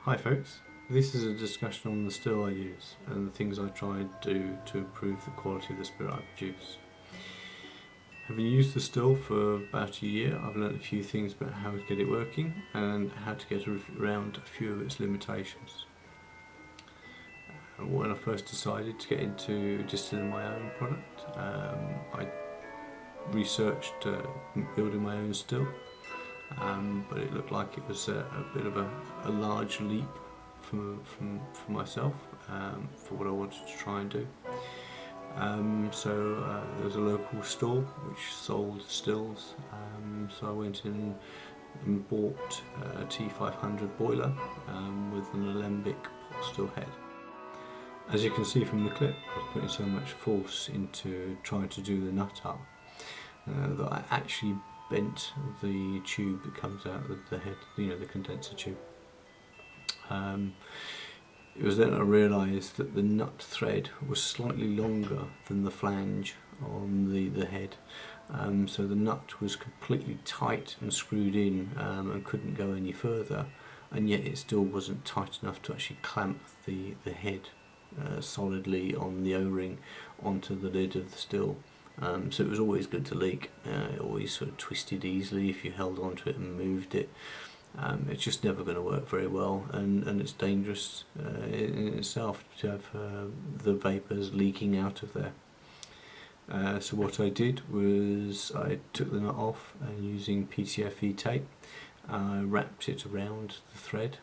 Hi folks, this is a discussion on the still I use and the things I try to do to improve the quality of the spirit I produce. Having used the still for about a year, I've learned a few things about how to get it working and how to get around a few of its limitations. When I first decided to get into distilling my own product, I researched building my own still, but it looked like it was a bit of a large leap for myself, for what I wanted to try and do. So there was a local store which sold stills, so I went in and bought a T500 boiler with an alembic pot still head. As you can see from the clip, I was putting so much force into trying to do the nut up that I actually bent the tube that comes out of the head, the condenser tube. It was then I realised that the nut thread was slightly longer than the flange on the head, so the nut was completely tight and screwed in and couldn't go any further, and yet it still wasn't tight enough to actually clamp the head solidly on the O-ring onto the lid of the still. So it was always good to leak. It always sort of twisted easily if you held onto it and moved it. It's just never going to work very well, and it's dangerous in itself to have the vapours leaking out of there. So what I did was I took the nut off and using PTFE tape I wrapped it around the thread,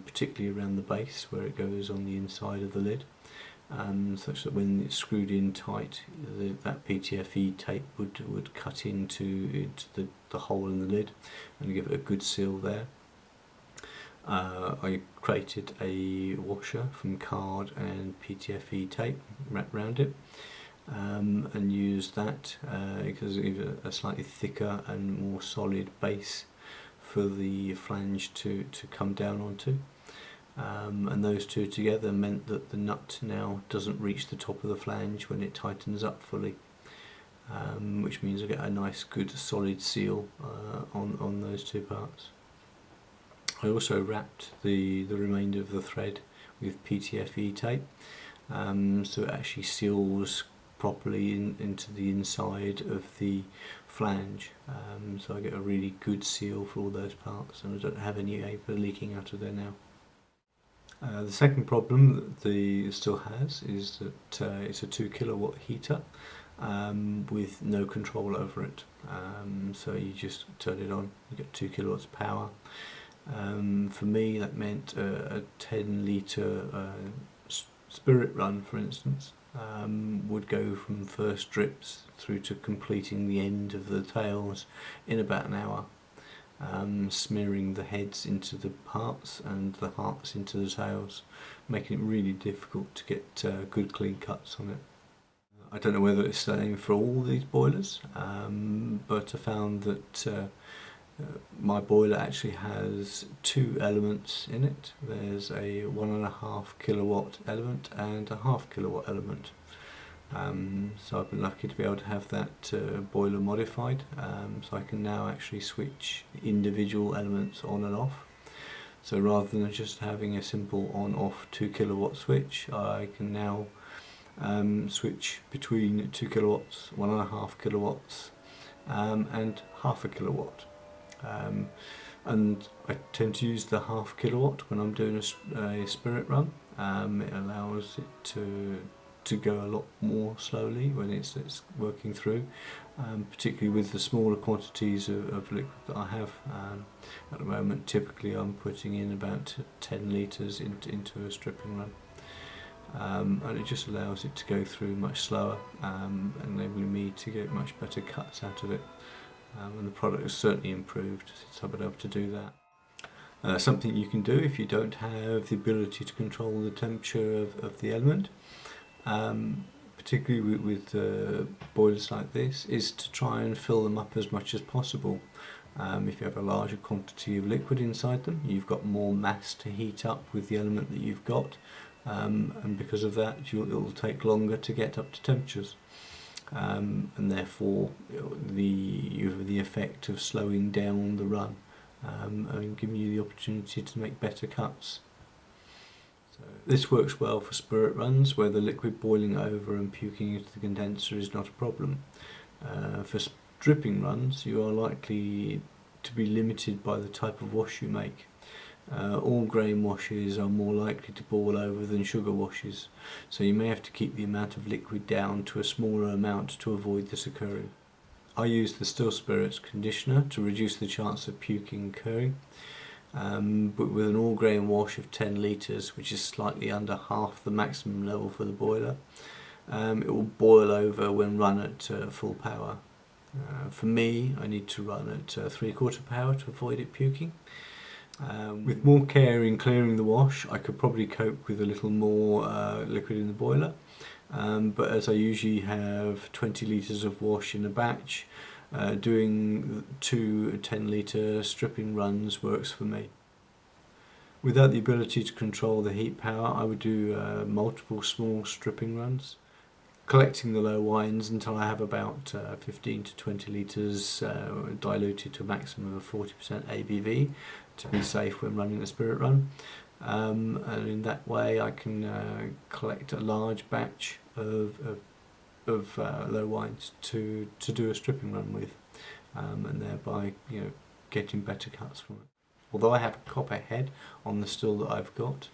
particularly around the base where it goes on the inside of the lid, such that when it's screwed in tight, that PTFE tape would cut into the hole in the lid and give it a good seal there. I created a washer from card and PTFE tape wrapped around it, and used that because it gave a slightly thicker and more solid base for the flange to come down onto. And those two together meant that the nut now doesn't reach the top of the flange when it tightens up fully, which means I get a nice good solid seal on those two parts. I also wrapped the remainder of the thread with PTFE tape, so it actually seals properly into the inside of the flange, so I get a really good seal for all those parts and I don't have any vapor leaking out of there now. The second problem that the still has is that it's a 2 kilowatt heater with no control over it, so you just turn it on, you get 2 kilowatts of power. For me that meant a 10 litre spirit run, for instance, would go from first drips through to completing the end of the tails in about an hour, smearing the heads into the hearts and the hearts into the tails, making it really difficult to get good clean cuts on it. I don't know whether it's the same for all these boilers, but I found that my boiler actually has two elements in it. There's a 1.5 kilowatt element and a 0.5 kilowatt element. So I've been lucky to be able to have that boiler modified, so I can now actually switch individual elements on and off. So rather than just having a simple on-off 2 kilowatt switch, I can now switch between 2 kilowatts, 1.5 kilowatts, and 0.5 kilowatt. And I tend to use the 0.5 kilowatt when I'm doing a spirit run. It allows it to go a lot more slowly when it's working through, particularly with the smaller quantities of liquid that I have. At the moment, typically I'm putting in about 10 litres into a stripping run, and it just allows it to go through much slower, enabling me to get much better cuts out of it. And the product has certainly improved since I've been able to do that. Something you can do if you don't have the ability to control the temperature of the element, particularly with boilers like this, is to try and fill them up as much as possible. If you have a larger quantity of liquid inside them, you've got more mass to heat up with the element that you've got, and because of that it will take longer to get up to temperatures. And therefore you have the effect of slowing down the run, and giving you the opportunity to make better cuts. This works well for spirit runs where the liquid boiling over and puking into the condenser is not a problem. For dripping runs, you are likely to be limited by the type of wash you make. All grain washes are more likely to boil over than sugar washes, so you may have to keep the amount of liquid down to a smaller amount to avoid this occurring. I use the still spirits conditioner to reduce the chance of puking occurring, but with an all grain wash of 10 litres, which is slightly under half the maximum level for the boiler, it will boil over when run at full power. For me, I need to run at 3/4 power to avoid it puking. With more care in clearing the wash, I could probably cope with a little more liquid in the boiler, but as I usually have 20 litres of wash in a batch, doing 2 10-litre stripping runs works for me. Without the ability to control the heat power, I would do multiple small stripping runs, collecting the low wines until I have about 15 to 20 litres diluted to a maximum of 40% ABV to be safe when running the spirit run. And in that way I can collect a large batch of low wines to do a stripping run with, and thereby getting better cuts from it. Although I have a copper head on the still that I've got,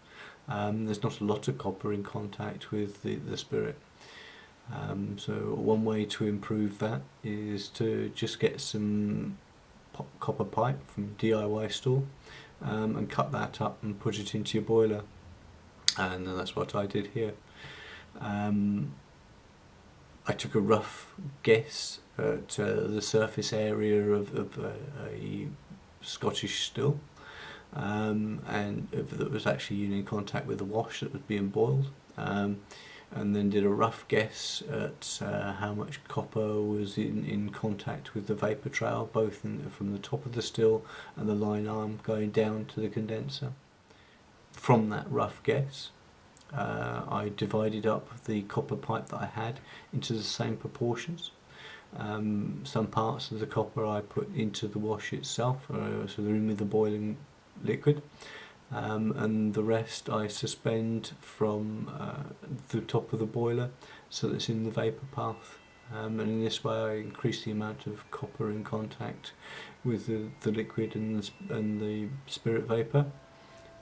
there's not a lot of copper in contact with the spirit. So one way to improve that is to just get some copper pipe from DIY store and cut that up and put it into your boiler, and that's what I did here. I took a rough guess at the surface area of a Scottish still, and that was actually in contact with the wash that was being boiled, and then did a rough guess at how much copper was in contact with the vapour trail, both from the top of the still and the line arm going down to the condenser. From that rough guess, I divided up the copper pipe that I had into the same proportions. Some parts of the copper I put into the wash itself, so they're in with the boiling liquid, and the rest I suspend from the top of the boiler so that it's in the vapour path, and in this way I increase the amount of copper in contact with the liquid and the spirit vapour,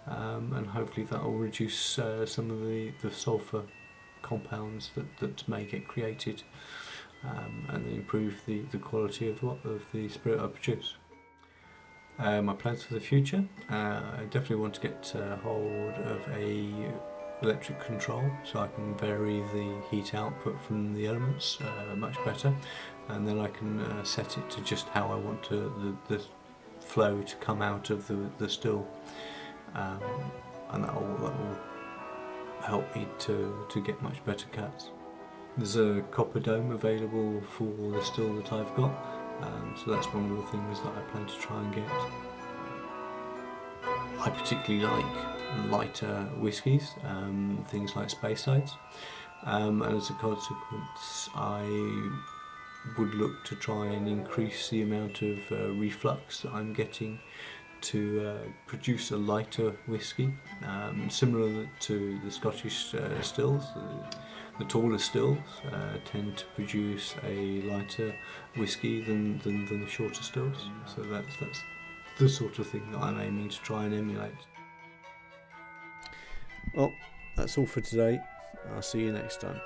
and hopefully that will reduce some of the sulphur compounds that may get created, and improve the quality of the spirit I produce. My plans for the future, I definitely want to get hold of a electric control so I can vary the heat output from the elements much better, and then I can set it to just how I want the flow to come out of the still, and that will help me to get much better cuts. There's a copper dome available for the still that I've got, so that's one of the things that I plan to try and get. I particularly like lighter whiskies, things like Spacesides, and as a consequence I would look to try and increase the amount of reflux that I'm getting to produce a lighter whiskey, similar to the Scottish stills. The taller stills tend to produce a lighter whiskey than the shorter stills, so that's the sort of thing that I'm aiming to try and emulate. Well, that's all for today. I'll see you next time.